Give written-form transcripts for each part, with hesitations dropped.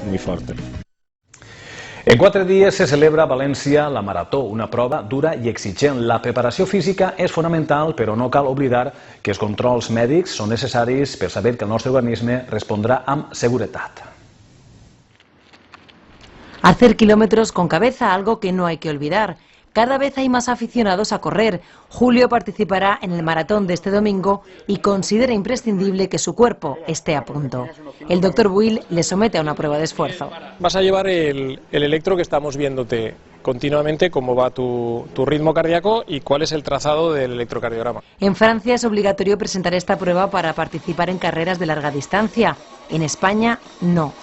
muy fuerte. En 4 dies se celebra a València la Marató, una prova dura i exigent. La preparació física és fonamental, però no cal oblidar que els controls mèdics són necessaris per saber que el nostre organisme respondrà amb seguretat. Hacer kilómetros con cabeza, algo que no hay que olvidar. Cada vez hay más aficionados a correr. Julio participará en el maratón de este domingo y considera imprescindible que su cuerpo esté a punto. El doctor Buil le somete a una prueba de esfuerzo. Vas a llevar el electro que estamos viéndote continuamente, cómo va tu ritmo cardíaco y cuál es el trazado del electrocardiograma. En Francia es obligatorio presentar esta prueba para participar en carreras de larga distancia. En España, no.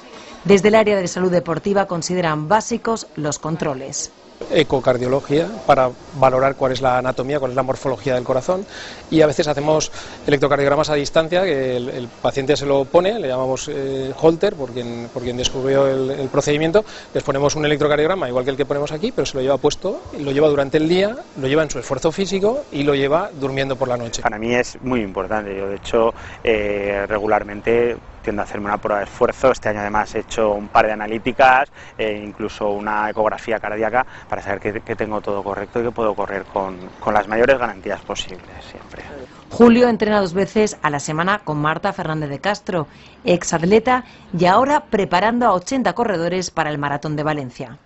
Desde el área de salud deportiva consideran básicos los controles. Ecocardiología para valorar cuál es la anatomía, cuál es la morfología del corazón, y a veces hacemos electrocardiogramas a distancia, que el paciente se lo pone, le llamamos Holter, por quien descubrió el procedimiento. Les ponemos un electrocardiograma igual que el que ponemos aquí, pero se lo lleva puesto, lo lleva durante el día, lo lleva en su esfuerzo físico y lo lleva durmiendo por la noche. Para mí es muy importante. Yo de hecho regularmente tiendo a hacerme una prueba de esfuerzo. Este año además he hecho un par de analíticas, incluso una ecografía cardíaca, para saber que tengo todo correcto y que puedo correr con las mayores garantías posibles siempre. Julio entrena 2 veces a la semana con Marta Fernández de Castro, exatleta y ahora preparando a 80 corredores para el Maratón de Valencia.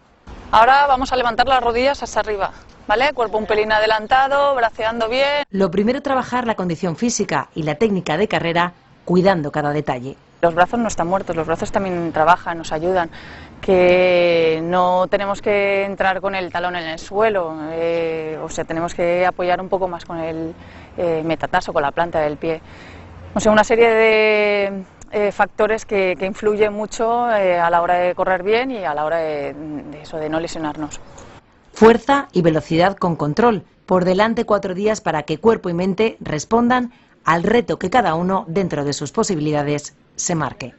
Ahora vamos a levantar las rodillas hacia arriba, ¿vale? Cuerpo un pelín adelantado, braceando bien. Lo primero, trabajar la condición física y la técnica de carrera, cuidando cada detalle. Los brazos no están muertos, los brazos también trabajan, nos ayudan, que no tenemos que entrar con el talón en el suelo, o sea, tenemos que apoyar un poco más con el metatarso, con la planta del pie. O sea, una serie de factores que influyen mucho a la hora de correr bien y a la hora de no lesionarnos. Fuerza y velocidad con control. Por delante 4 días para que cuerpo y mente respondan al reto que cada uno, dentro de sus posibilidades, se marque.